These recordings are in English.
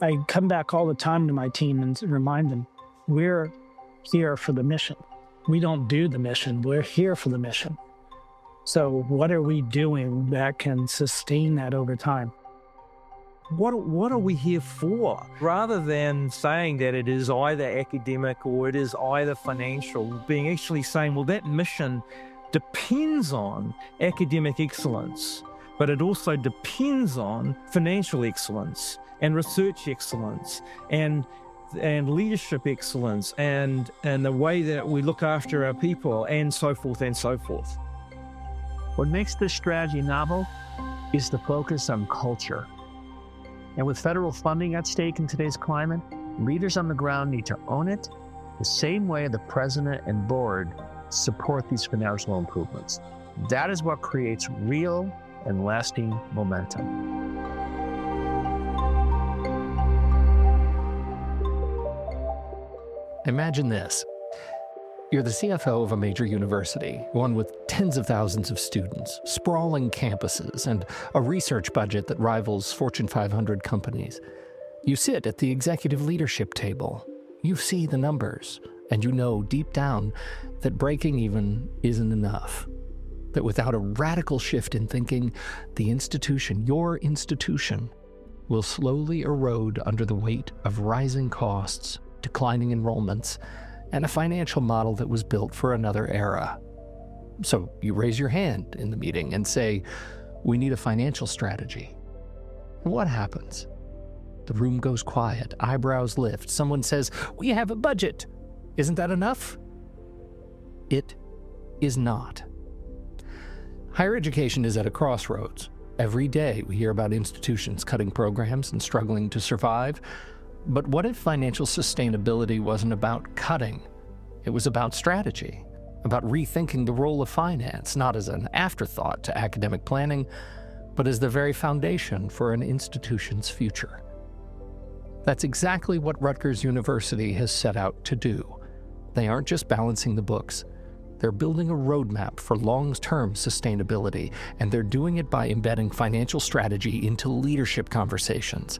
I come back all the time to my team and remind them, we're here for the mission. We don't do the mission, we're here for the mission. So what are we doing that can sustain that over time? What are we here for? Rather than saying that it is either academic or it is either financial, being actually saying, well, that mission depends on academic excellence, but it also depends on financial excellence and research excellence and leadership excellence and the way that we look after our people and so forth and so forth. What makes this strategy novel is the focus on culture. And with federal funding at stake in today's climate, leaders on the ground need to own it the same way the president and board support these financial improvements. That is what creates real and lasting momentum. Imagine this. You're the CFO of a major university, one with tens of thousands of students, sprawling campuses, and a research budget that rivals Fortune 500 companies. You sit at the executive leadership table. You see the numbers, and you know deep down that breaking even isn't enough. That without a radical shift in thinking, the institution, your institution, will slowly erode under the weight of rising costs, declining enrollments, and a financial model that was built for another era. So you raise your hand in the meeting and say, we need a financial strategy. And what happens? The room goes quiet, eyebrows lift. Someone says, we have a budget. Isn't that enough? It is not. Higher education is at a crossroads. Every day we hear about institutions cutting programs and struggling to survive. But what if financial sustainability wasn't about cutting? It was about strategy, about rethinking the role of finance, not as an afterthought to academic planning, but as the very foundation for an institution's future. That's exactly what Rutgers University has set out to do. They aren't just balancing the books. They're building a roadmap for long-term sustainability, and they're doing it by embedding financial strategy into leadership conversations,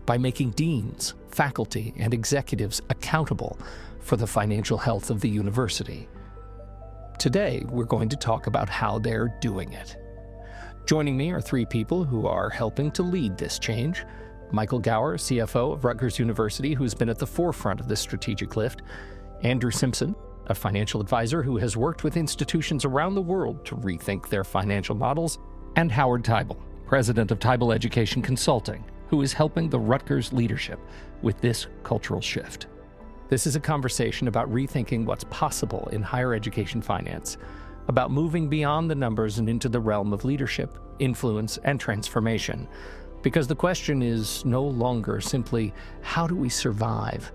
by making deans, faculty, and executives accountable for the financial health of the university. Today, we're going to talk about how they're doing it. Joining me are three people who are helping to lead this change. Michael Gower, CFO of Rutgers University, who's been at the forefront of this strategic lift. Andrew Simpson, a financial advisor who has worked with institutions around the world to rethink their financial models. And Howard Teibel, president of Teibel Education Consulting, who is helping the Rutgers leadership with this cultural shift. This is a conversation about rethinking what's possible in higher education finance, about moving beyond the numbers and into the realm of leadership, influence, and transformation. Because the question is no longer simply, how do we survive?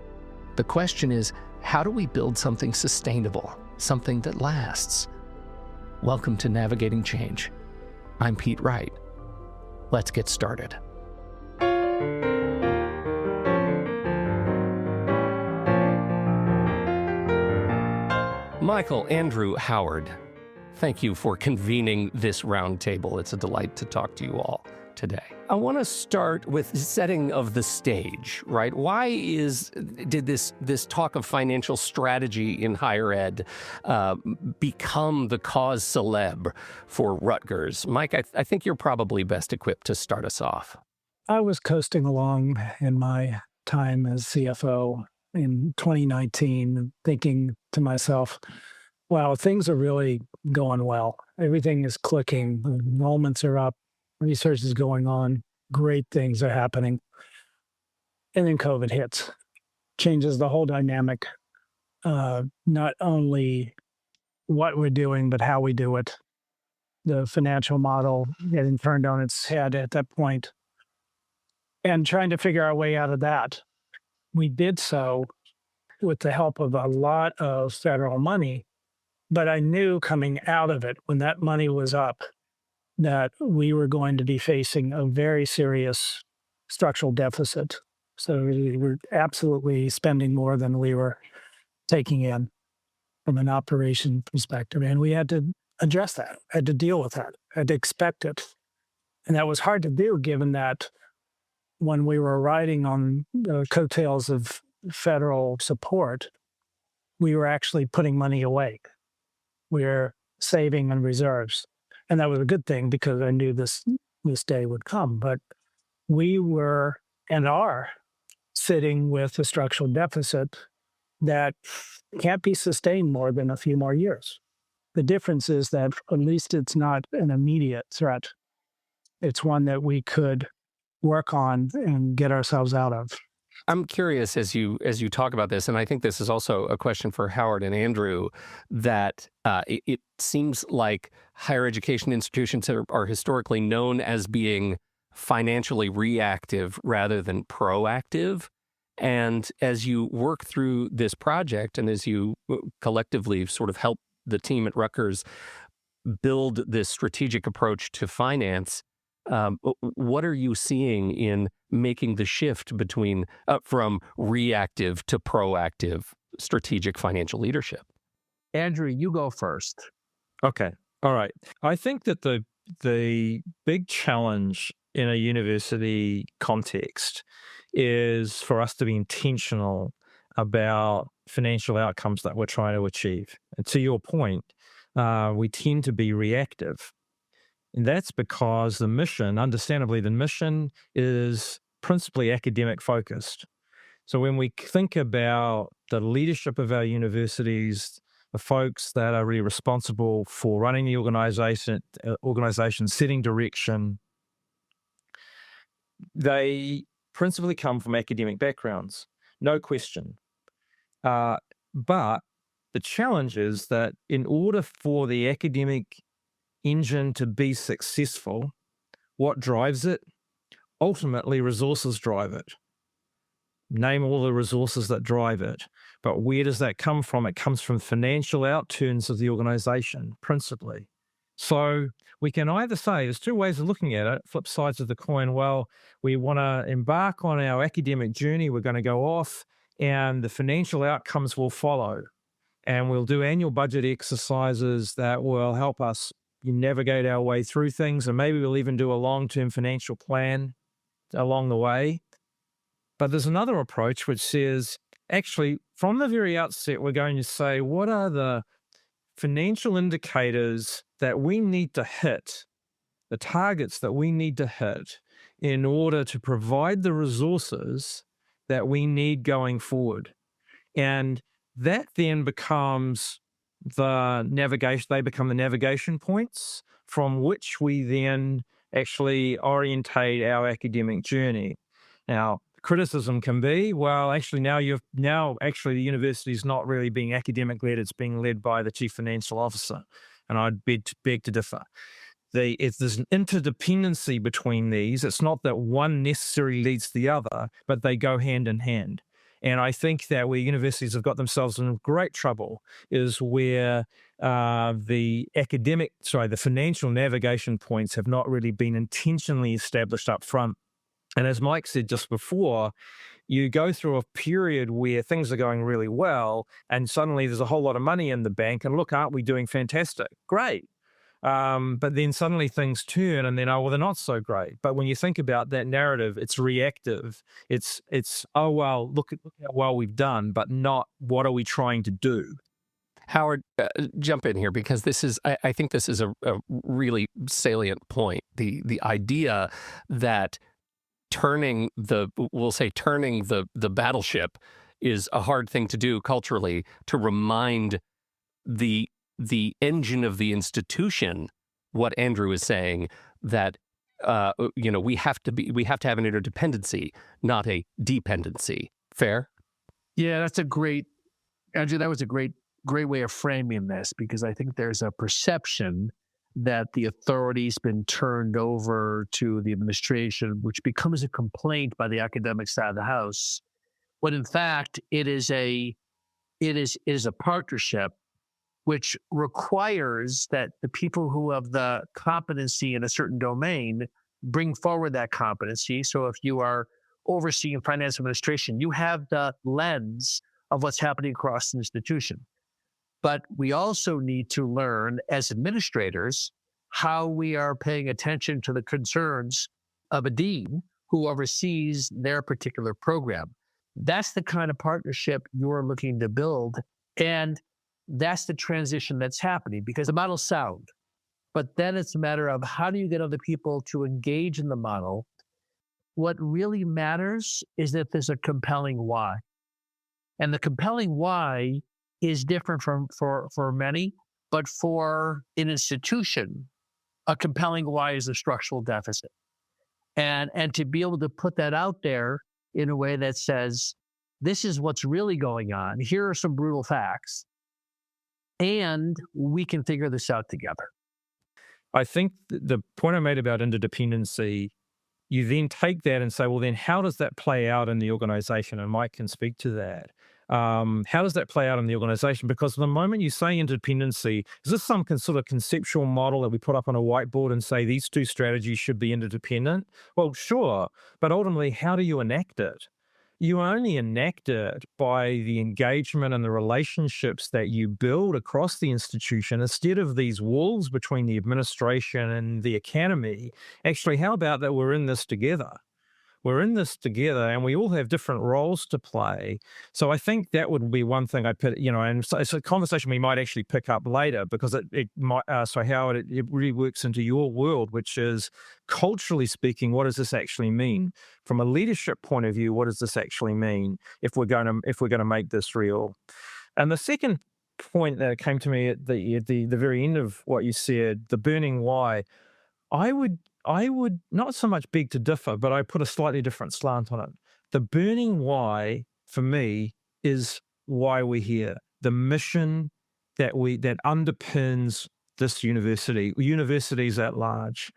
The question is, how do we build something sustainable, something that lasts? Welcome to Navigating Change. I'm Pete Wright. Let's get started. Michael, Andrew, Howard, thank you for convening this roundtable. It's a delight to talk to you all today. I want to start with setting of the stage, right? Why did this talk of financial strategy in higher ed become the cause célèbre for Rutgers? Mike, I think you're probably best equipped to start us off. I was coasting along in my time as CFO in 2019, thinking to myself, wow, things are really going well. Everything is clicking. Enrollments are up. Research is going on. Great things are happening. And then COVID hits, changes the whole dynamic, not only what we're doing, but how we do it. The financial model getting turned on its head at that point, and trying to figure our way out of that. We did so with the help of a lot of federal money, but I knew coming out of it, when that money was up, that we were going to be facing a very serious structural deficit. So we were absolutely spending more than we were taking in from an operation perspective. And we had to address that, had to deal with that, had to expect it. And that was hard to do given that when we were riding on the coattails of federal support, we were actually putting money away. We were saving in reserves. And that was a good thing because I knew this day would come. But we were and are sitting with a structural deficit that can't be sustained more than a few more years. The difference is that at least it's not an immediate threat. It's one that we could work on and get ourselves out of. I'm curious as you talk about this, and I think this is also a question for Howard and Andrew, that it seems like higher education institutions are historically known as being financially reactive rather than proactive. And as you work through this project and as you collectively sort of help the team at Rutgers build this strategic approach to finance, what are you seeing in making the shift between from reactive to proactive strategic financial leadership? Andrew, you go first. Okay. All right. I think that the big challenge in a university context is for us to be intentional about financial outcomes that we're trying to achieve. And to your point, we tend to be reactive. And that's because the mission, understandably, the mission is principally academic focused. So when we think about the leadership of our universities, the folks that are really responsible for running the organization, setting direction, they principally come from academic backgrounds, no question. But the challenge is that in order for the academic engine to be successful, what drives it? Ultimately, resources drive it. Name all the resources that drive it. But where does that come from? It comes from financial outturns of the organization, principally. So we can either say, there's two ways of looking at it, flip sides of the coin. Well, we want to embark on our academic journey. We're going to go off and the financial outcomes will follow. And we'll do annual budget exercises that will help us navigate our way through things. And maybe we'll even do a long-term financial plan along the way. But there's another approach which says, actually, from the very outset, we're going to say, what are the financial indicators that we need to hit, the targets that we need to hit in order to provide the resources that we need going forward? And that then becomes the navigation, they become the navigation points from which we then actually orientate our academic journey. Now, criticism can be, well, actually now the university is not really being academic led, it's being led by the chief financial officer. And I'd beg to differ. If there's an interdependency between these, it's not that one necessarily leads the other, but they go hand in hand. And I think that where universities have got themselves in great trouble is where the financial navigation points have not really been intentionally established up front. And as Mike said just before, you go through a period where things are going really well, and suddenly there's a whole lot of money in the bank, and look, aren't we doing fantastic? Great. But then suddenly things turn and then, oh, well, they're not so great. But when you think about that narrative, it's reactive. It's oh, well, look how well we've done, but not what are we trying to do? Howard, jump in here because I think this is a really salient point. The idea that turning the battleship is a hard thing to do culturally, to remind the engine of the institution, what Andrew is saying, that we have to have an interdependency, not a dependency. Fair? Yeah, Andrew, that was a great way of framing this, because I think there's a perception that the authority's been turned over to the administration, which becomes a complaint by the academic side of the house, when in fact it is a partnership which requires that the people who have the competency in a certain domain bring forward that competency. So if you are overseeing finance administration, you have the lens of what's happening across the institution. But we also need to learn as administrators how we are paying attention to the concerns of a dean who oversees their particular program. That's the kind of partnership you're looking to build. And that's the transition that's happening because the model's sound. But then it's a matter of how do you get other people to engage in the model? What really matters is that there's a compelling why. And the compelling why is different for many, but for an institution, a compelling why is a structural deficit. And to be able to put that out there in a way that says, this is what's really going on. Here are some brutal facts. And we can figure this out together. I think the point I made about interdependency, you then take that and say, well, then how does that play out in the organization? And Mike can speak to that. How does that play out in the organization? Because the moment you say interdependency, is this some sort of conceptual model that we put up on a whiteboard and say these two strategies should be interdependent? Well, sure. But ultimately, how do you enact it? You only enact it by the engagement and the relationships that you build across the institution instead of these walls between the administration and the academy. Actually, how about that we're in this together? We're in this together and we all have different roles to play. So I think that would be one thing I put, and so it's a conversation we might actually pick up later because it might, so how it really works into your world, which is culturally speaking, what does this actually mean? From a leadership point of view, what does this actually mean if we're going to make this real? And the second point that came to me at the very end of what you said, the burning why, I would not so much beg to differ, but I put a slightly different slant on it. The burning why for me is why we're here. The mission that underpins this universities at large.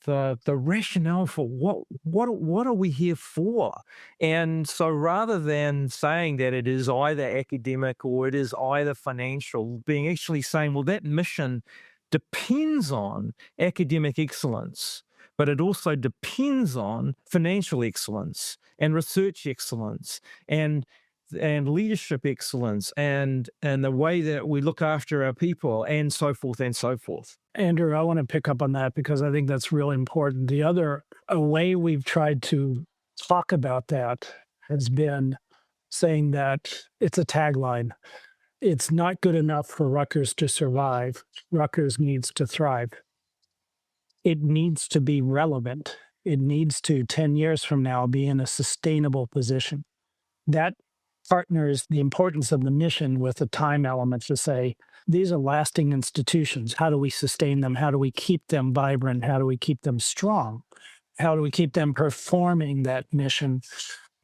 The rationale for what are we here for? And so rather than saying that it is either academic or it is either financial, being actually saying, well, that mission depends on academic excellence, but it also depends on financial excellence and research excellence and leadership excellence and the way that we look after our people and so forth and so forth. Andrew, I want to pick up on that because I think that's really important. A way we've tried to talk about that has been saying that it's a tagline. It's not good enough for Rutgers to survive. Rutgers needs to thrive. It needs to be relevant. It needs to, 10 years from now, be in a sustainable position. That partners the importance of the mission with a time element to say, these are lasting institutions. How do we sustain them? How do we keep them vibrant? How do we keep them strong? How do we keep them performing that mission?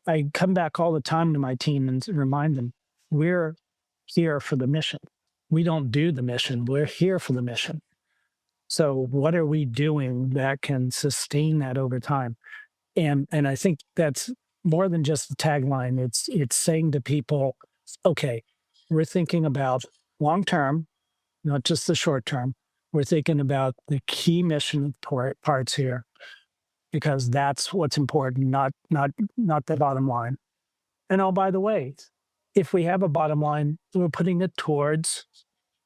I come back all the time to my team and remind them, we're here for the mission. We don't do the mission. We're here for the mission. So what are we doing that can sustain that over time? And I think that's more than just the tagline. It's saying to people, okay, we're thinking about long term, not just the short term. We're thinking about the key mission parts here, because that's what's important, not the bottom line. And oh, by the way, if we have a bottom line, we're putting it towards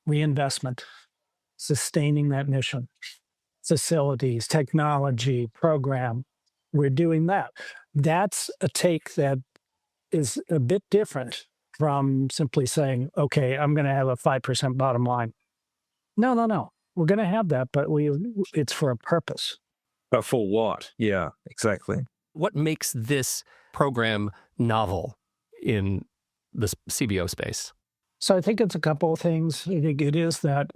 reinvestment, sustaining that mission, facilities, technology, program. We're doing that. That's a take that is a bit different from simply saying, okay, I'm going to have a 5% bottom line. No. We're going to have that, but it's for a purpose. But for what? Yeah, exactly. What makes this program novel in the CBO space? So I think it's a couple of things. I think it is that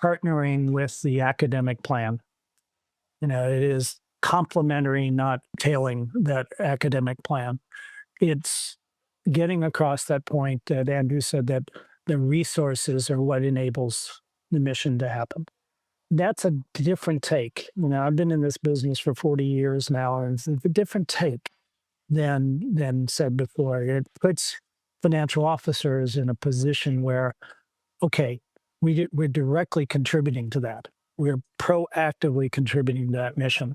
partnering with the academic plan. It is complementary, not tailing that academic plan. It's getting across that point that Andrew said, that the resources are what enables the mission to happen. That's a different take. I've been in this business for 40 years now, and it's a different take than said before. It puts financial officers in a position where, okay, we're directly contributing to that. We're proactively contributing to that mission.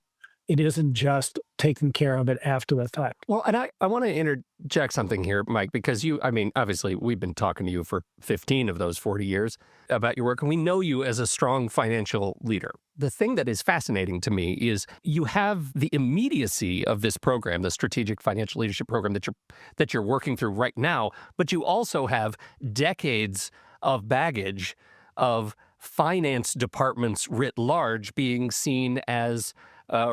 It isn't just taking care of it after the fact. Well, and I want to interject something here, Mike, because obviously, we've been talking to you for 15 of those 40 years about your work, and we know you as a strong financial leader. The thing that is fascinating to me is you have the immediacy of this program, the Strategic Financial Leadership Program that you're working through right now, but you also have decades of baggage of finance departments writ large being seen as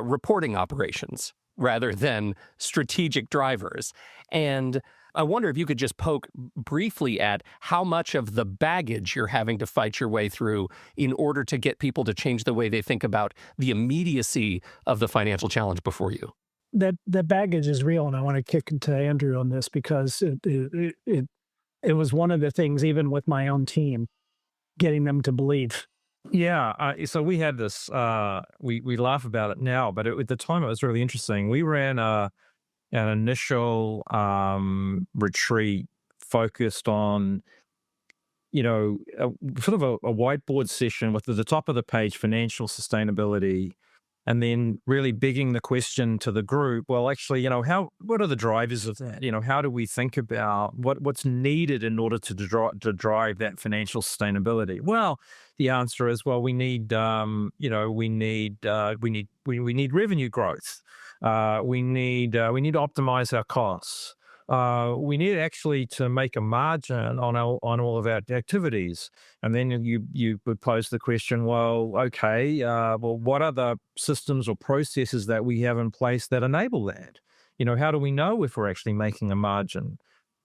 reporting operations rather than strategic drivers. And I wonder if you could just poke briefly at how much of the baggage you're having to fight your way through in order to get people to change the way they think about the immediacy of the financial challenge before you. That baggage is real, and I want to kick into Andrew on this because it was one of the things, even with my own team, getting them to believe. Yeah, so we had this, we laugh about it now, but at the time it was really interesting. We ran an initial retreat focused on, sort of a whiteboard session with at the top of the page, financial sustainability, and then really begging the question to the group, well, actually, what are the drivers of that? How do we think about what's needed in order to drive that financial sustainability? Well, the answer is, well, we need revenue growth. We need to optimize our costs. We need actually to make a margin on all of our activities. And then you would pose the question, well, okay, what are the systems or processes that we have in place that enable that? How do we know if we're actually making a margin?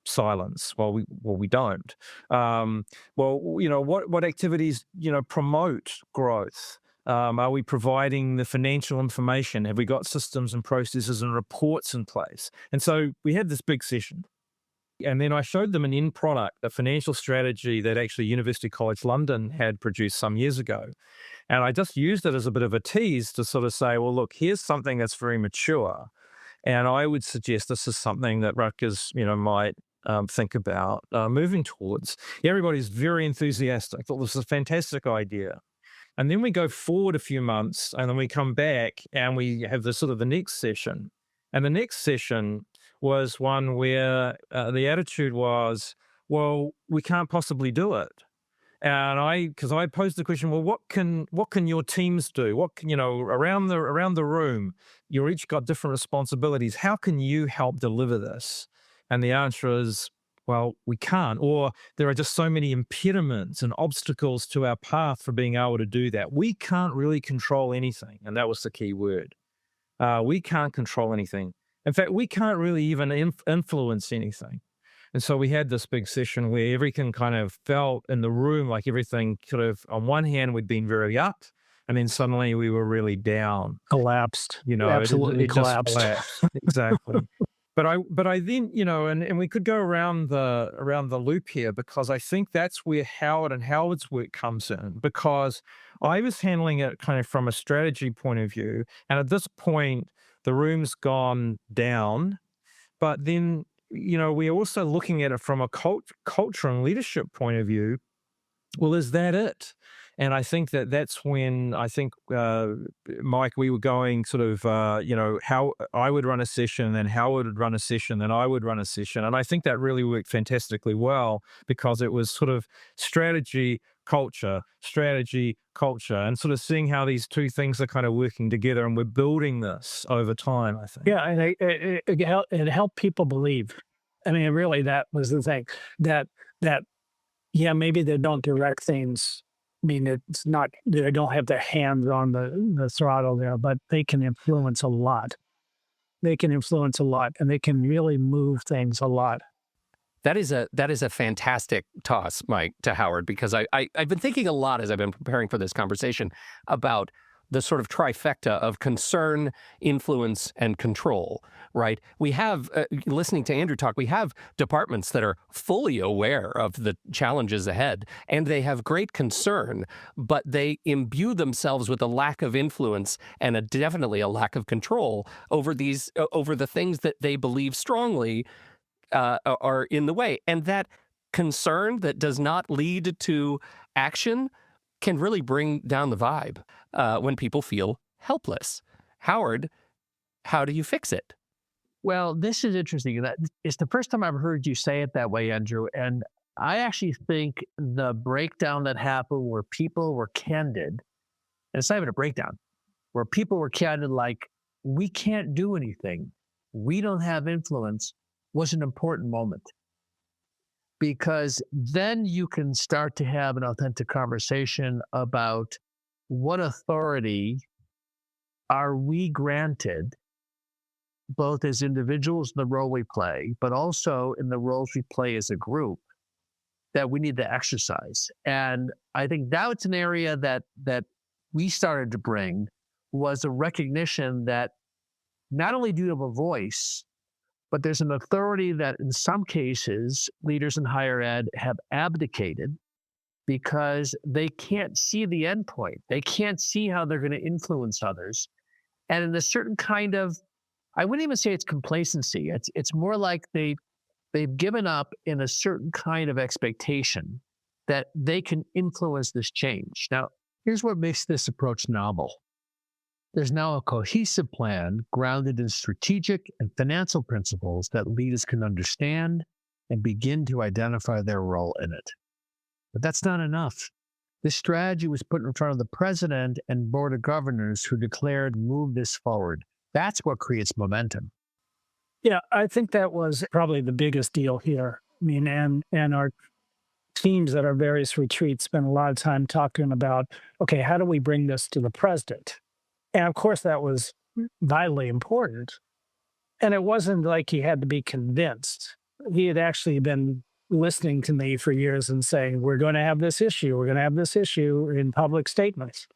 Silence. Well, we don't. What activities promote growth? Are we providing the financial information? Have we got systems and processes and reports in place? And so we had this big session. And then I showed them an end product, a financial strategy that actually University College London had produced some years ago. And I just used it as a bit of a tease to sort of say, well, look, here's something that's very mature. And I would suggest this is something that Rutgers, might think about moving towards. Everybody's very enthusiastic. I thought this was a fantastic idea. And then we go forward a few months, and then we come back and we have the next session. And the next session was one where the attitude was, well, we can't possibly do it. And because I posed the question, well, what can your teams do? What can, around the room, you're each got different responsibilities. How can you help deliver this? And the answer is, well, we can't, or there are just so many impediments and obstacles to our path for being able to do that. We can't really control anything. And that was the key word. We can't control anything. In fact, we can't really even influence anything. And so we had this big session where everything kind of felt in the room like everything sort of, on one hand, we'd been very up, and then suddenly we were really down. Collapsed. Absolutely it collapsed. Just collapsed. Exactly. But I then, and we could go around the loop here, because I think that's where Howard's work comes in, because I was handling it kind of from a strategy point of view. And at this point, the room's gone down, but then, we're also looking at it from a culture and leadership point of view. Well, is that it? And I think that's when Mike, we were going sort of, how I would run a session, then Howard would run a session, then I would run a session. And I think that really worked fantastically well, because it was sort of strategy, culture, and sort of seeing how these two things are kind of working together. And we're building this over time, I think. Yeah, and it helped people believe. I mean, really, that was the thing, that maybe they don't direct things. I mean, it's not, they don't have their hands on the throttle there, but they can influence a lot. And they can really move things a lot. That is a fantastic toss, Mike, to Howard, because I've been thinking a lot as I've been preparing for this conversation about the sort of trifecta of concern, influence, and control, right? We have, listening to Andrew talk, we have departments that are fully aware of the challenges ahead, and they have great concern, but they imbue themselves with a lack of influence and definitely a lack of control over the things that they believe strongly are in the way. And that concern that does not lead to action can really bring down the vibe when people feel helpless. Howard how do you fix it? Well, this is interesting. It's the first time I've heard you say it that way, Andrew. And I actually think the breakdown that happened where people were candid, and it's not even a breakdown, where people were candid like, we can't do anything, we don't have influence, was an important moment. Because then you can start to have an authentic conversation about what authority are we granted, both as individuals in the role we play, but also in the roles we play as a group, that we need to exercise. And I think that's an area that we started to bring, was a recognition that not only do you have a voice, but there's an authority that in some cases, leaders in higher ed have abdicated because they can't see the end point. They can't see how they're going to influence others. And in a certain kind of, I wouldn't even say it's complacency. It's more like they've given up in a certain kind of expectation that they can influence this change. Now, here's what makes this approach novel. There's now a cohesive plan grounded in strategic and financial principles that leaders can understand and begin to identify their role in it. But that's not enough. This strategy was put in front of the president and board of governors who declared, move this forward. That's what creates momentum. Yeah, I think that was probably the biggest deal here. I mean, and our teams at our various retreats spent a lot of time talking about, okay, how do we bring this to the president? And of course, that was vitally important. And it wasn't like he had to be convinced. He had actually been listening to me for years and saying, we're going to have this issue. We're going to have this issue in public statements.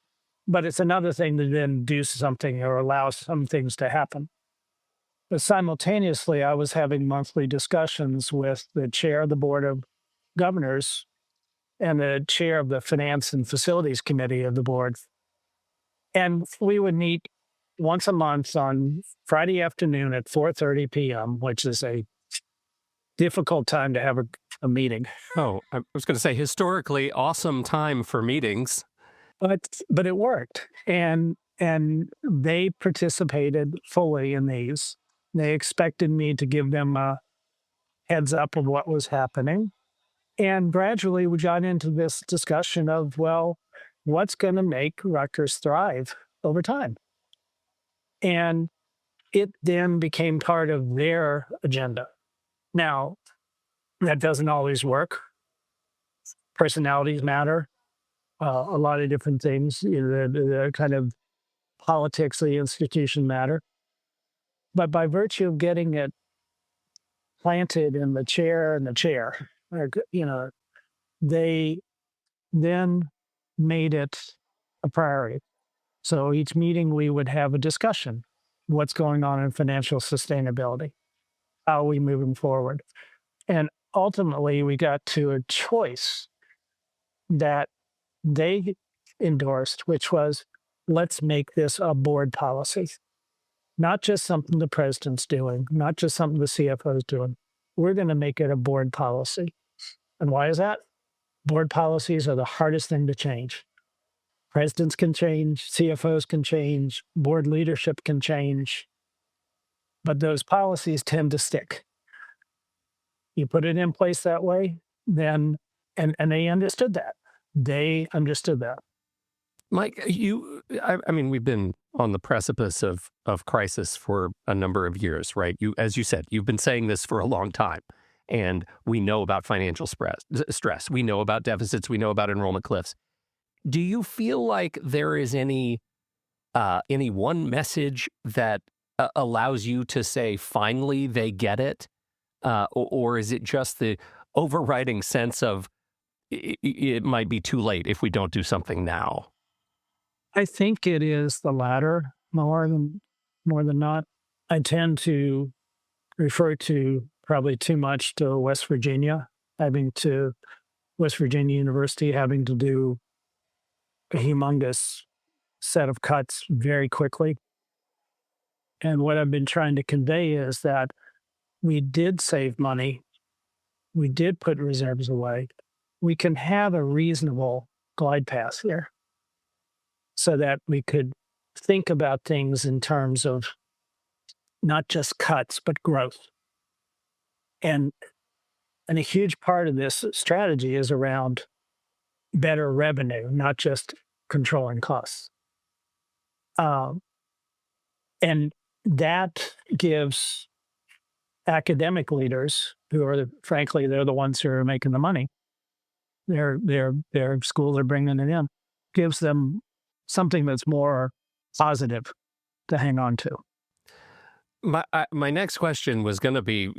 But it's another thing to then do something or allow some things to happen. But simultaneously, I was having monthly discussions with the chair of the board of governors and the chair of the finance and facilities committee of the board. And we would meet once a month on Friday afternoon at 4:30 p.m., which is a difficult time to have a meeting. Oh, I was going to say, historically awesome time for meetings. But it worked. And they participated fully in these. They expected me to give them a heads up of what was happening. And gradually we got into this discussion of, well, what's going to make Rutgers thrive over time? And it then became part of their agenda. Now, that doesn't always work. Personalities matter. A lot of different things, the kind of politics of the institution matter. But by virtue of getting it planted in the chair, they then made it a priority. So each meeting we would have a discussion. What's going on in financial sustainability? How are we moving forward? And ultimately, we got to a choice that they endorsed, which was, let's make this a board policy. Not just something the president's doing, not just something the CFO is doing. We're going to make it a board policy. And why is that? Board policies are the hardest thing to change. Presidents can change, CFOs can change, board leadership can change, but those policies tend to stick. You put it in place that way, then, and they understood that. They understood that. Mike, I mean, we've been on the precipice of crisis for a number of years, right? As you said, you've been saying this for a long time, and we know about financial stress. We know about deficits. We know about enrollment cliffs. Do you feel like there is any one message that allows you to say, finally, they get it? Or is it just the overriding sense of it might be too late if we don't do something now? I think it is the latter more than not. I tend to refer to probably too much to West Virginia, West Virginia University having to do a humongous set of cuts very quickly. And what I've been trying to convey is that we did save money. We did put reserves away. We can have a reasonable glide path here so that we could think about things in terms of not just cuts, but growth. And a huge part of this strategy is around better revenue, not just controlling costs. Um, and that gives academic leaders, who are frankly they're the ones who are making the money. Their schools are bringing it in, gives them something that's more positive to hang on to. My next question was going to be,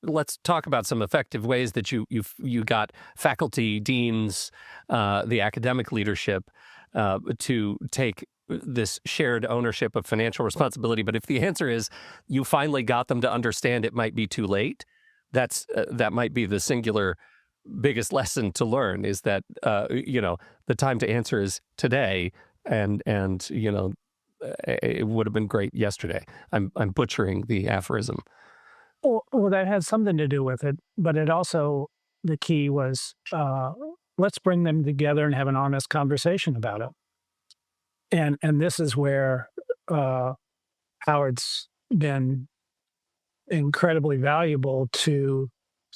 let's talk about some effective ways that you got faculty, deans, the academic leadership to take this shared ownership of financial responsibility. But if the answer is you finally got them to understand it might be too late, that might be the singular biggest lesson to learn, is that the time to answer is today, and it would have been great yesterday. I'm butchering the aphorism. Well, that had something to do with it, but it also, the key was, let's bring them together and have an honest conversation about it. And this is where Howard's been incredibly valuable to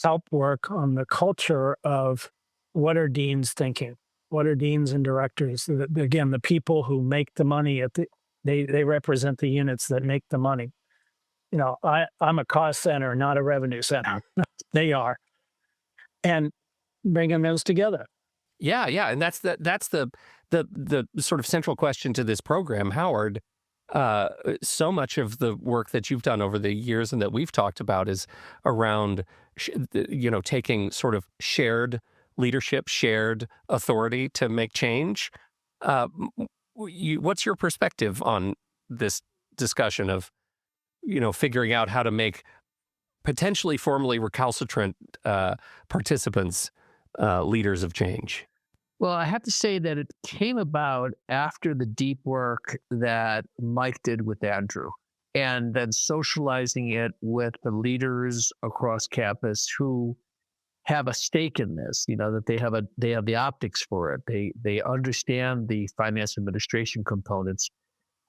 help work on the culture of what are deans thinking? What are deans and directors? Again, the people who make the money they represent the units that make the money. I'm a cost center, not a revenue center. They are. And bringing those together. Yeah, and that's the sort of central question to this program, Howard. So much of the work that you've done over the years and that we've talked about is around, taking sort of shared leadership, shared authority to make change. What's your perspective on this discussion of, figuring out how to make potentially formally recalcitrant participants leaders of change? Well, I have to say that it came about after the deep work that Mike did with Andrew, and then socializing it with the leaders across campus who have a stake in this. That they have the optics for it. They understand the finance administration components,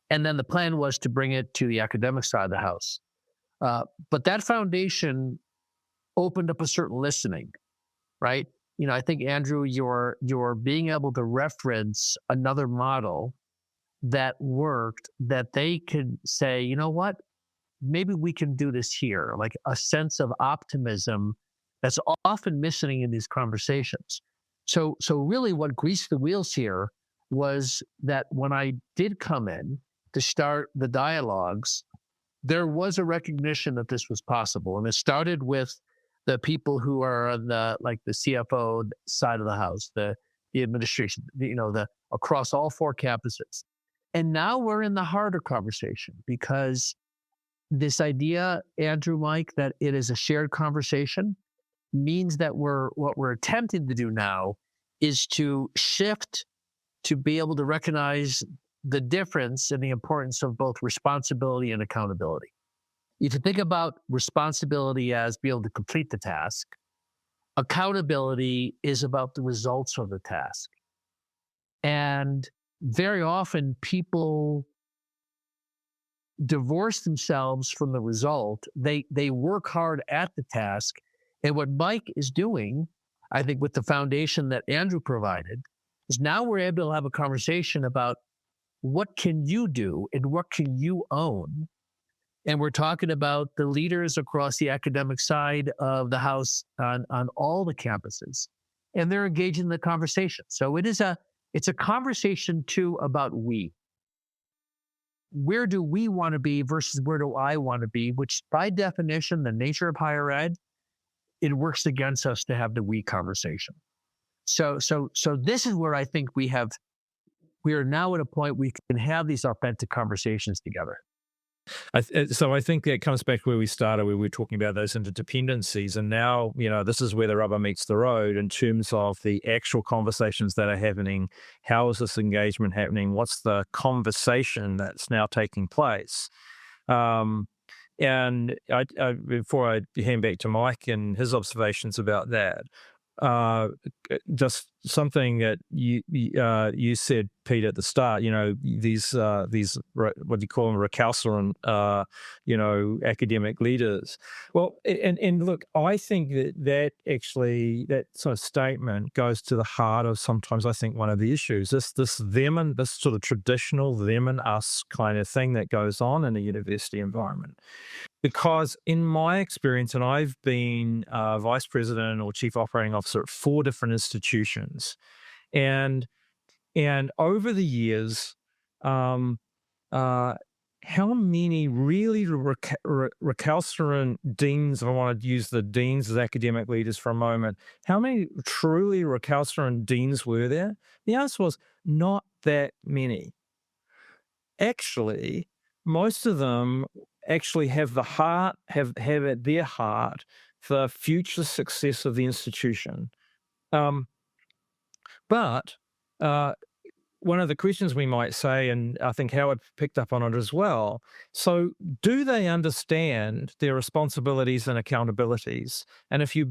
and then the plan was to bring it to the academic side of the house. But that foundation opened up a certain listening, right? I think, Andrew, you're being able to reference another model that worked, that they could say, you know what, maybe we can do this here, like a sense of optimism that's often missing in these conversations. So really what greased the wheels here was that when I did come in to start the dialogues, there was a recognition that this was possible. And it started with the people who are on the CFO side of the house, the administration, across all four campuses. And now we're in the harder conversation, because this idea, Andrew, Mike, that it is a shared conversation means that what we're attempting to do now is to shift to be able to recognize the difference and the importance of both responsibility and accountability. If you think about responsibility as being able to complete the task, accountability is about the results of the task. And very often people divorce themselves from the result. They work hard at the task. And what Mike is doing, I think, with the foundation that Andrew provided, is now we're able to have a conversation about what can you do and what can you own. And we're talking about the leaders across the academic side of the house on all the campuses, and they're engaged in the conversation. So it's a conversation too about we. Where do we want to be versus where do I want to be, which by definition, the nature of higher ed, it works against us to have the we conversation. So this is where I think we are now at a point we can have these authentic conversations together. So I think that comes back to where we started, where we were talking about those interdependencies. And now, this is where the rubber meets the road in terms of the actual conversations that are happening. How is this engagement happening? What's the conversation that's now taking place? And before I hand back to Mike and his observations about that, just something that you said, Pete, at the start. These what do you call them, recalcitrant academic leaders. Well, and look, I think that actually that sort of statement goes to the heart of sometimes I think one of the issues. This them and this sort of traditional them and us kind of thing that goes on in a university environment. Because in my experience, and I've been vice president or chief operating officer at 4 different institutions, and over the years, um, uh, how many really recalcitrant deans, if I want to use the deans as academic leaders for a moment, how many truly recalcitrant deans were there? The answer was not that many. Actually, most of them actually have at their heart the future success of the institution. Um, but one of the questions we might say, and I think Howard picked up on it as well. So, do they understand their responsibilities and accountabilities? And if we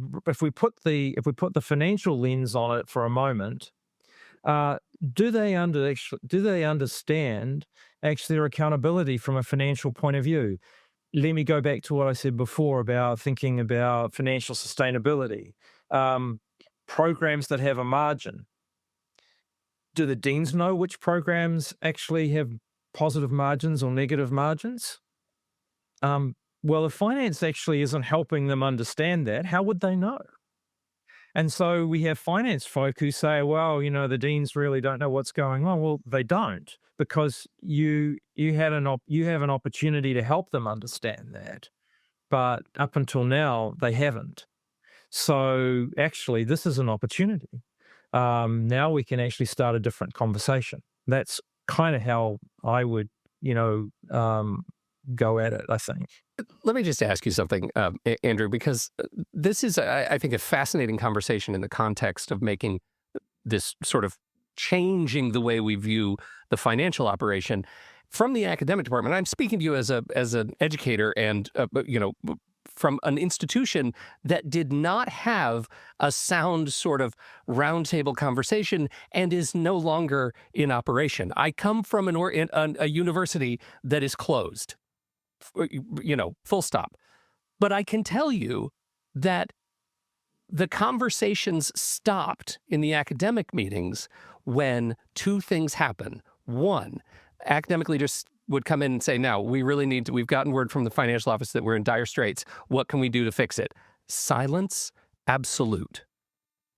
put the financial lens on it for a moment, do they understand actually their accountability from a financial point of view? Let me go back to what I said before about thinking about financial sustainability. Programs that have a margin. Do the deans know which programs actually have positive margins or negative margins? Well, if finance actually isn't helping them understand that, how would they know? And so we have finance folk who say, well, the deans really don't know what's going on. Well, they don't, because you have an opportunity to help them understand that. But up until now, they haven't. So actually, this is an opportunity. Now we can actually start a different conversation. That's kind of how I would, go at it, I think. Let me just ask you something, Andrew, because this is, I think, a fascinating conversation in the context of making this sort of changing the way we view the financial operation from the academic department. I'm speaking to you as an educator and, from an institution that did not have a sound sort of roundtable conversation and is no longer in operation. I come from a university that is closed. Full stop. But I can tell you that the conversations stopped in the academic meetings when 2 things happen. One, academic leaders would come in and say, now, we've gotten word from the financial office that we're in dire straits. What can we do to fix it? Silence, absolute,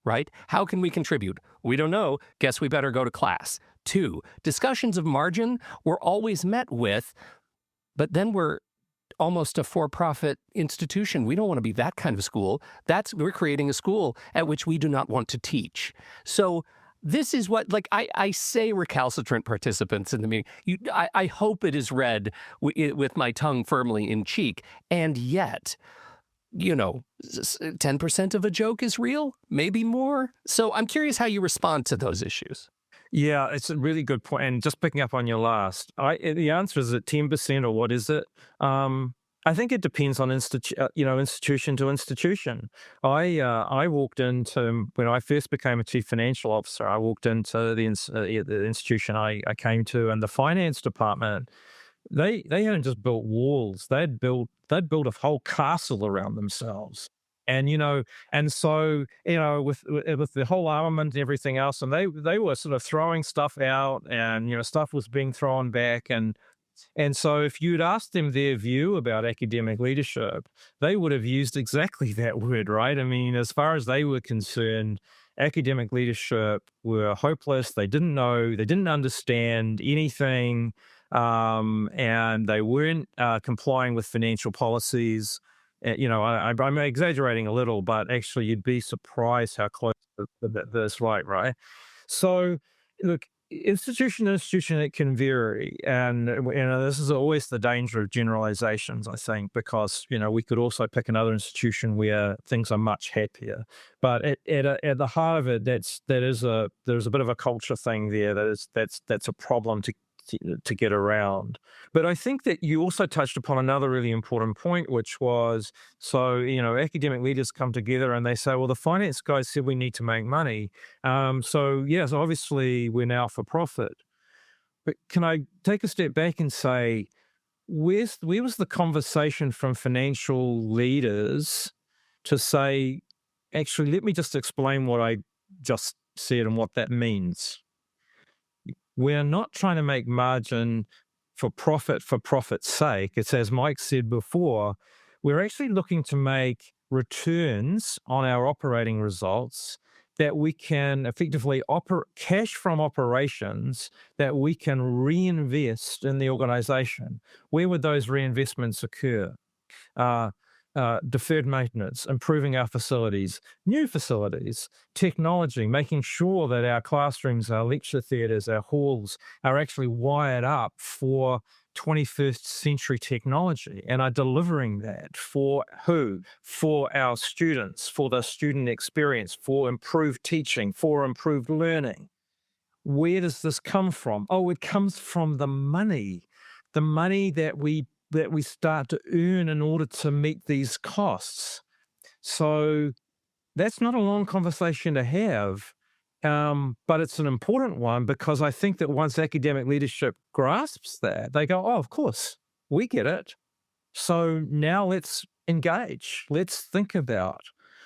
right? How can we contribute? We don't know. Guess we better go to class. 2, discussions of margin were always met with, but then we're almost a for-profit institution. We don't want to be that kind of school. We're creating a school at which we do not want to teach. So this is what, I say recalcitrant participants in the meeting. I hope it is read with my tongue firmly in cheek. And yet, 10% of a joke is real, maybe more. So I'm curious how you respond to those issues. Yeah, it's a really good point. And just picking up on your last, the answer is at 10%, or what is it? I think it depends on institution to institution. I walked into, when I first became a chief financial officer, I walked into the institution I came to, and the finance department, they hadn't just built walls; they'd built a whole castle around themselves. And so with the whole armament and everything else, and they were sort of throwing stuff out, and stuff was being thrown back, and so if you'd asked them their view about academic leadership, they would have used exactly that word, right? I mean, as far as they were concerned, academic leadership were hopeless. They didn't know, they didn't understand anything, and they weren't complying with financial policies. I'm exaggerating a little, but actually you'd be surprised how close that's right? So, look, institution to institution, it can vary. And, this is always the danger of generalizations, I think, because, we could also pick another institution where things are much happier. But at the heart of it, there's a bit of a culture thing there that's a problem to get around. But I think that you also touched upon another really important point, which was, so, academic leaders come together and they say, well, the finance guys said we need to make money. So obviously we're now for profit. But can I take a step back and say, where was the conversation from financial leaders to say, actually, let me just explain what I just said and what that means? We're not trying to make margin for profit's sake. It's, as Mike said before, we're actually looking to make returns on our operating results that we can effectively cash from operations that we can reinvest in the organization. Where would those reinvestments occur? Deferred maintenance, improving our facilities, new facilities, technology, making sure that our classrooms, our lecture theatres, our halls are actually wired up for 21st century technology and are delivering that for who? For our students, for the student experience, for improved teaching, for improved learning. Where does this come from? Oh, it comes from the money that we start to earn in order to meet these costs. So that's not a long conversation to have, but it's an important one, because I think that once academic leadership grasps that, they go, oh, of course, we get it. So now let's engage. Let's think about.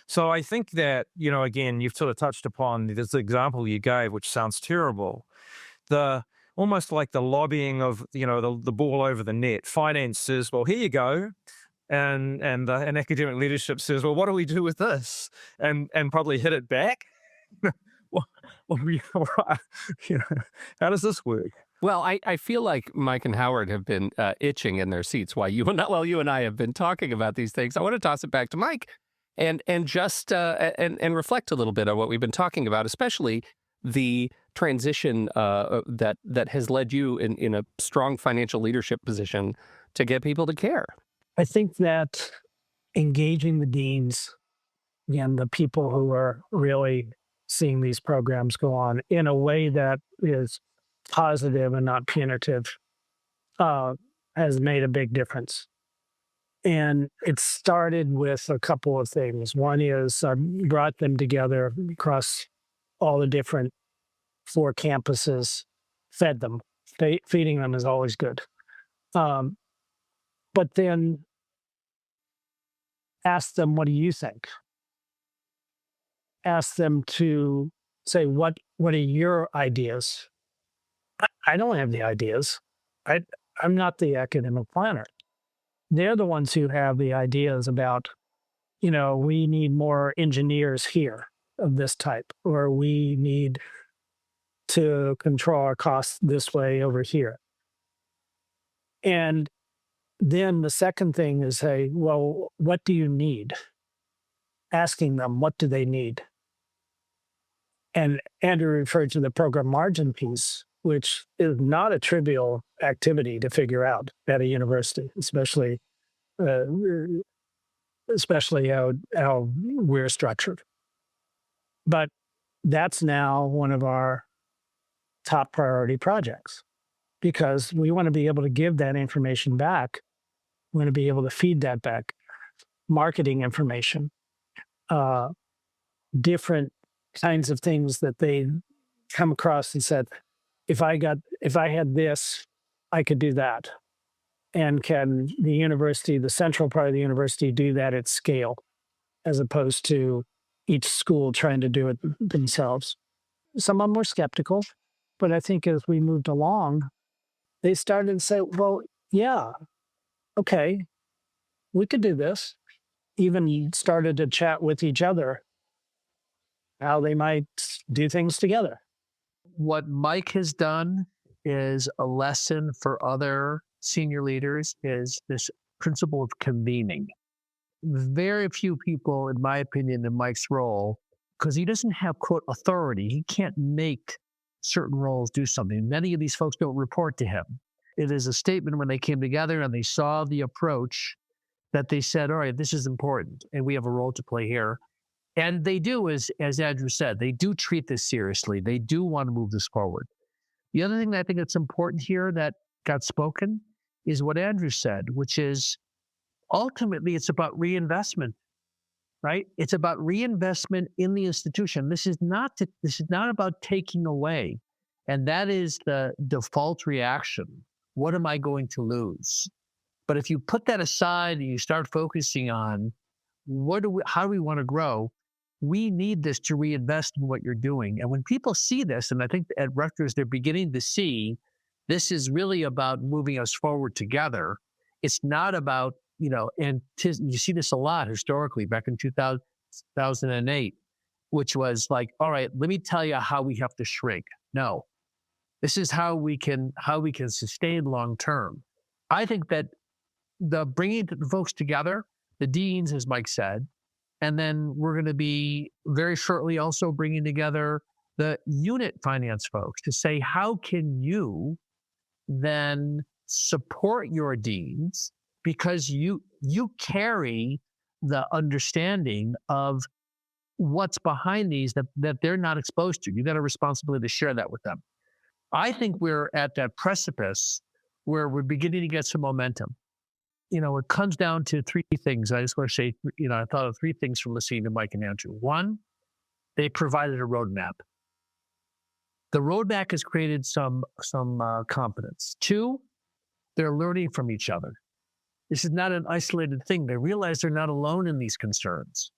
So I think that, again, you've sort of touched upon this example you gave, which sounds terrible. Almost like the lobbying of, the ball over the net. Finance says, well, here you go. And academic leadership says, well, what do we do with this? And probably hit it back. How does this work? Well, I feel like Mike and Howard have been itching in their seats while you and I have been talking about these things. I want to toss it back to Mike and just and reflect a little bit on what we've been talking about, especially the transition that has led you in a strong financial leadership position to get people to care. I think that engaging the deans and the people who are really seeing these programs go on in a way that is positive and not punitive has made a big difference. And it started with a couple of things. One is I brought them together across all the different 4 campuses, fed them. Feeding them is always good. But then ask them, what do you think? Ask them to say, what are your ideas? I don't have the ideas. I'm not the academic planner. They're the ones who have the ideas about, we need more engineers here of this type, or we need to control our costs this way over here. And then the second thing is, hey, well, what do you need? Asking them, what do they need? And Andrew referred to the program margin piece, which is not a trivial activity to figure out at a university, especially how we're structured. But that's now one of our top priority projects, because we want to be able to give that information back. We want to be able to feed that back. Marketing information, different kinds of things that they come across and said, if I had this, I could do that. And can the university, the central part of the university, do that at scale, as opposed to each school trying to do it themselves? Some of them were skeptical, but I think as we moved along, they started to say, well, yeah, okay, we could do this. Even started to chat with each other how they might do things together. What Mike has done is a lesson for other senior leaders, is this principle of convening. Very few people, in my opinion, in Mike's role, because he doesn't have, quote, authority. He can't make certain roles do something. Many of these folks don't report to him. It is a statement when they came together and they saw the approach that they said, all right, this is important and we have a role to play here. And they do, as Andrew said, they do treat this seriously. They do want to move this forward. The other thing that I think that's important here that got spoken is what Andrew said, which is ultimately it's about reinvestment, right? It's about reinvestment in the institution. This is not about taking away. And that is the default reaction. What am I going to lose? But if you put that aside and you start focusing on how do we want to grow, we need this to reinvest in what you're doing. And when people see this, and I think at Rutgers, they're beginning to see this is really about moving us forward together. It's not about, and you see this a lot historically back in 2008, which was like, all right, let me tell you how we have to shrink. No, this is how we can sustain long term. I think that the bringing the folks together, the deans, as Mike said, and then we're going to be very shortly also bringing together the unit finance folks to say, how can you then support your deans, because you carry the understanding of what's behind these that they're not exposed to. You've got a responsibility to share that with them. I think we're at that precipice where we're beginning to get some momentum. It comes down to three things. I just want to say, I thought of three things from listening to Mike and Andrew. One, they provided a roadmap. The roadmap has created some competence. Two, they're learning from each other. This is not an isolated thing. They realize they're not alone in these concerns.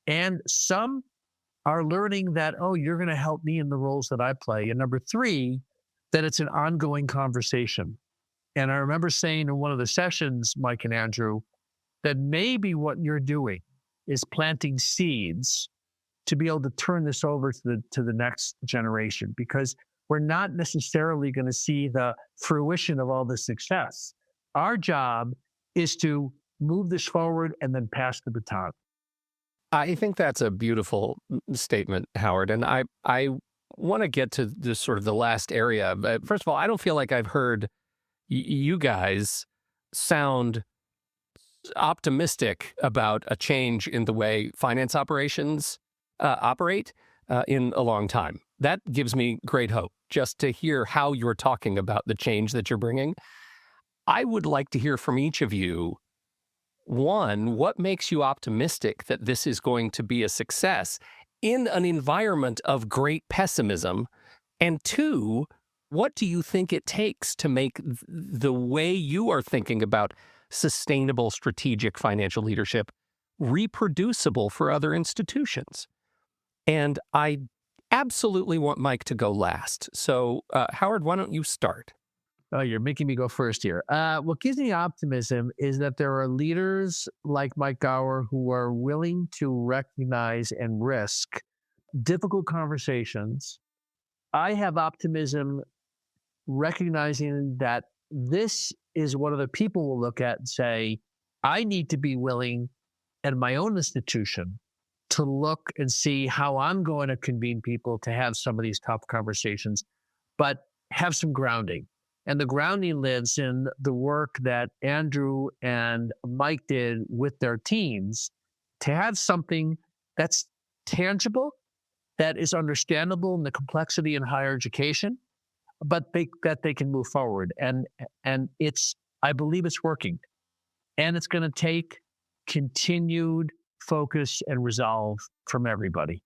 And some are learning that, oh, you're going to help me in the roles that I play. And number three, that it's an ongoing conversation. And I remember saying in one of the sessions, Mike and Andrew, that maybe what you're doing is planting seeds to be able to turn this over to the next generation, because we're not necessarily going to see the fruition of all the success. Our job is to move this forward and then pass the baton. I think that's a beautiful statement, Howard. And I want to get to this sort of the last area. But first of all, I don't feel like I've heard you guys sound optimistic about a change in the way finance operations operate in a long time. That gives me great hope just to hear how you're talking about the change that you're bringing. I would like to hear from each of you. One, what makes you optimistic that this is going to be a success in an environment of great pessimism? And two, what do you think it takes to make the way you are thinking about sustainable strategic financial leadership reproducible for other institutions? And I absolutely want Mike to go last. So, Howard, why don't you start? Oh, you're making me go first here. What gives me optimism is that there are leaders like Mike Gower who are willing to recognize and risk difficult conversations. I have optimism recognizing that this is what other people will look at and say, I need to be willing at my own institution to look and see how I'm going to convene people to have some of these tough conversations, but have some grounding. And the grounding lives in the work that Andrew and Mike did with their teams to have something that's tangible, that is understandable in the complexity in higher education, but that they can move forward. And I believe it's working. And it's going to take continued focus and resolve from everybody.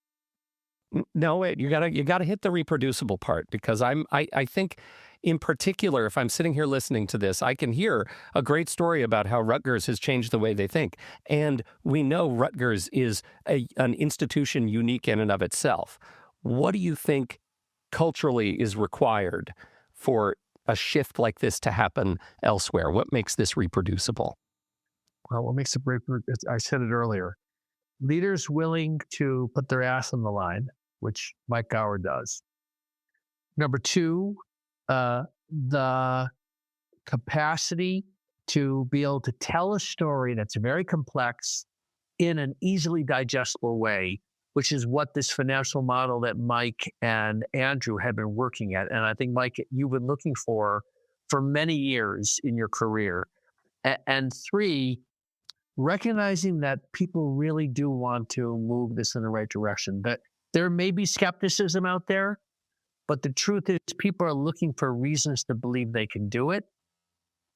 No, wait, you gotta hit the reproducible part, because I think in particular, if I'm sitting here listening to this, I can hear a great story about how Rutgers has changed the way they think. And we know Rutgers is an institution unique in and of itself. What do you think culturally is required for a shift like this to happen elsewhere? What makes this reproducible? Well, what makes it reproducible? I said it earlier. Leaders willing to put their ass on the line, which Mike Gower does. Number two, the capacity to be able to tell a story that's very complex in an easily digestible way, which is what this financial model that Mike and Andrew have been working at. And I think, Mike, you've been looking for many years in your career. And three, recognizing that people really do want to move this in the right direction. That there may be skepticism out there, But the truth is, people are looking for reasons to believe they can do it.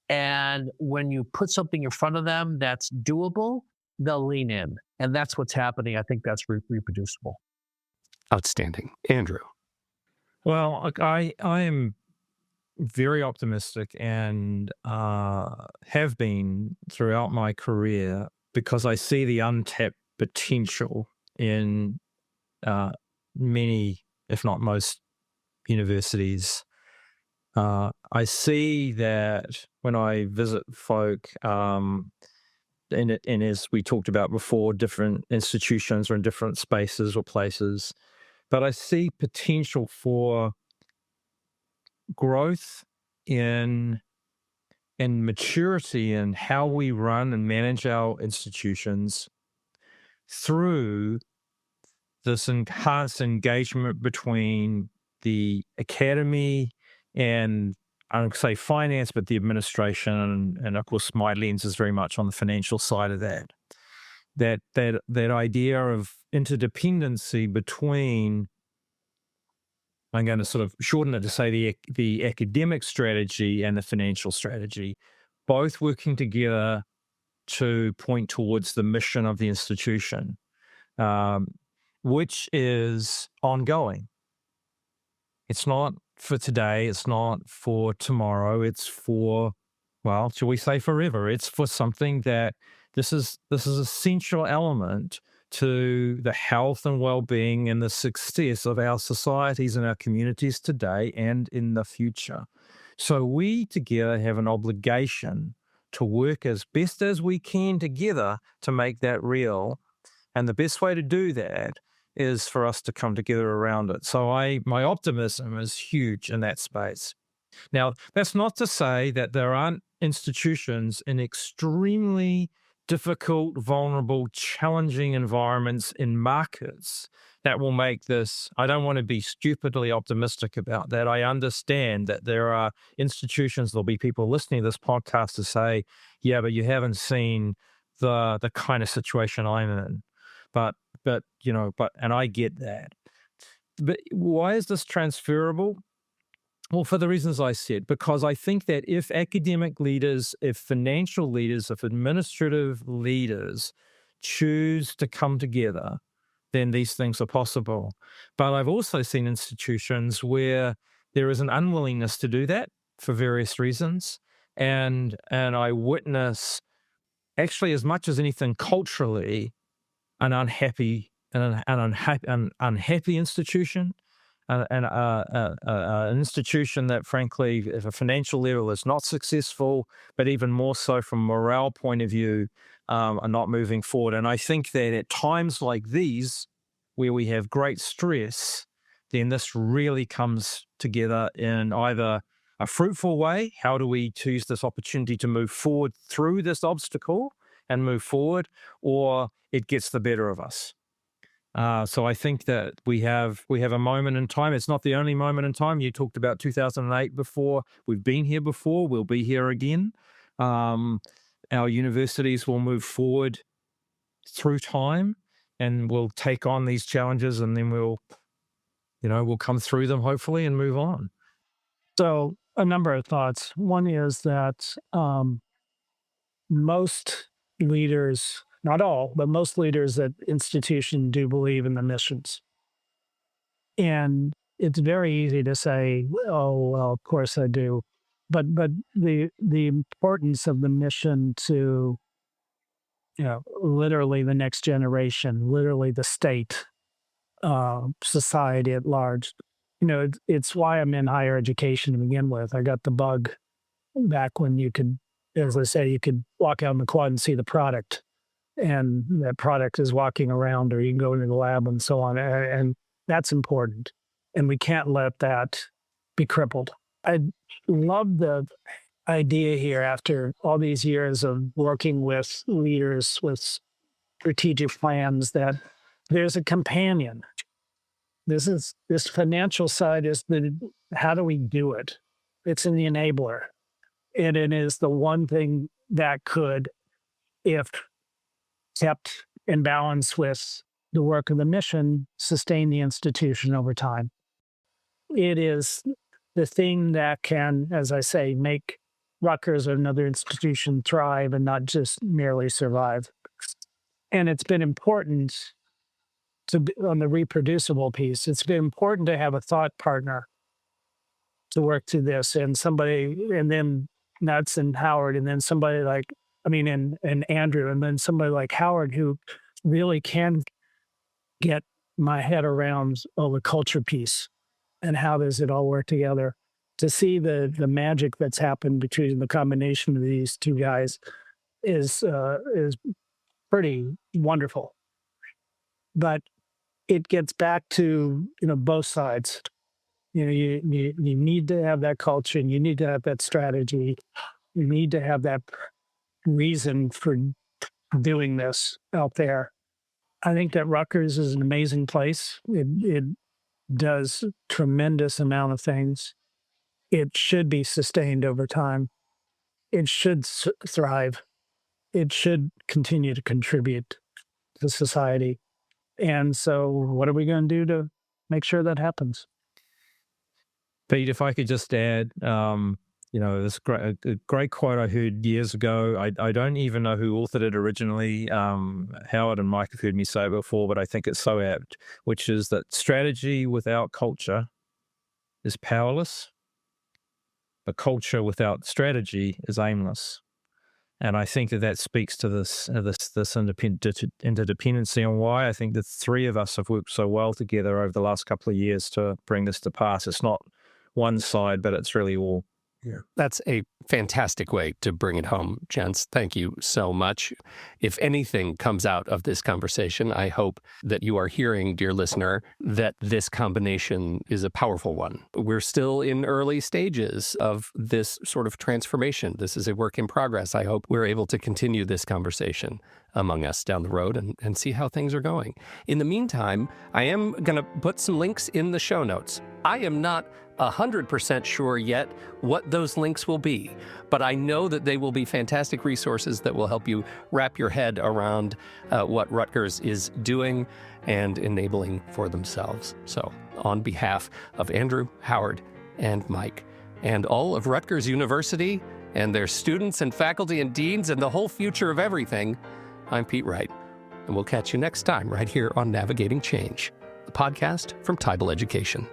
And when you put something in front of them that's doable, they'll lean in. And that's what's happening. I think that's reproducible. Outstanding. Andrew. Well, look, I am very optimistic and have been throughout my career because I see the untapped potential in many, if not most, universities. I see that when I visit folk, and as we talked about before, different institutions or in different spaces or places, but I see potential for growth in maturity in how we run and manage our institutions through this enhanced engagement between the academy and, I don't say finance, but the administration, and of course my lens is very much on the financial side of that. That idea of interdependency between, I'm going to sort of shorten it to say the academic strategy and the financial strategy, both working together to point towards the mission of the institution, which is ongoing. It's not for today. It's not for tomorrow. It's for, well, shall we say forever? It's for something that this is essential element to the health and well-being and the success of our societies and our communities today and in the future. So we together have an obligation to work as best as we can together to make that real. And the best way to do that is for us to come together around it. So my optimism is huge in that space. Now, that's not to say that there aren't institutions in extremely difficult, vulnerable, challenging environments in markets that will make this. I don't want to be stupidly optimistic about that. I understand that there are institutions, there'll be people listening to this podcast to say, yeah, but you haven't seen the kind of situation I'm in. But and I get that. But why is this transferable? Well, for the reasons I said, because I think that if academic leaders, if financial leaders, if administrative leaders choose to come together, then these things are possible. But I've also seen institutions where there is an unwillingness to do that for various reasons. And I witness, actually, as much as anything culturally, an unhappy institution, an institution that, frankly, at a financial level is not successful, but even more so from a morale point of view, are not moving forward. And I think that at times like these, where we have great stress, then this really comes together in either a fruitful way. How do we choose this opportunity to move forward through this obstacle and move forward, or it gets the better of us? So I think that we have a moment in time. It's not the only moment in time. You talked about 2008 before. We've been here before. We'll be here again. Our universities will move forward through time, and we'll take on these challenges, and then we'll come through them hopefully and move on. So a number of thoughts. One is that most leaders, not all, but most leaders at institution do believe in the missions. And it's very easy to say, oh, well, of course I do. But the importance of the mission to, literally the next generation, literally the state, society at large. It's why I'm in higher education to begin with. I got the bug back when you could, as I say, you could walk out in the quad and see the product, and that product is walking around, or you can go into the lab and so on. And that's important. And we can't let that be crippled. I love the idea here, after all these years of working with leaders with strategic plans, that there's a companion. This financial side is how do we do it? It's an enabler. And it is the one thing that could, if kept in balance with the work of the mission, sustain the institution over time. it is the thing that can, as I say, make Rutgers or another institution thrive and not just merely survive. And it's been important on the reproducible piece, it's been important to have a thought partner to work through this, and somebody, and then Nuts and Howard, and then somebody like, and Andrew, and then somebody like Howard who really can get my head around the culture piece and how does it all work together. To see the magic that's happened between the combination of these two guys is pretty wonderful. But it gets back to both sides. You need to have that culture, and you need to have that strategy. You need to have that reason for doing this out there. I think that Rutgers is an amazing place. It does tremendous amount of things. It should be sustained over time. It should thrive. It should continue to contribute to society. And so what are we going to do to make sure that happens? Pete, if I could just add, this great quote I heard years ago. I don't even know who authored it originally. Howard and Mike have heard me say it before, but I think it's so apt, which is that strategy without culture is powerless, but culture without strategy is aimless. And I think that speaks to this interdependency, and why I think the three of us have worked so well together over the last couple of years to bring this to pass. It's not one side, but it's really all. Yeah. That's a fantastic way to bring it home, gents. Thank you so much. If anything comes out of this conversation, I hope that you are hearing, dear listener, that this combination is a powerful one. We're still in early stages of this sort of transformation. This is a work in progress. I hope we're able to continue this conversation among us down the road and see how things are going. In the meantime, I am going to put some links in the show notes. I am not 100% sure yet what those links will be, but I know that they will be fantastic resources that will help you wrap your head around what Rutgers is doing and enabling for themselves. So on behalf of Andrew, Howard, and Mike, and all of Rutgers University and their students and faculty and deans and the whole future of everything, I'm Pete Wright, and we'll catch you next time right here on Navigating Change, the podcast from Teibel Education.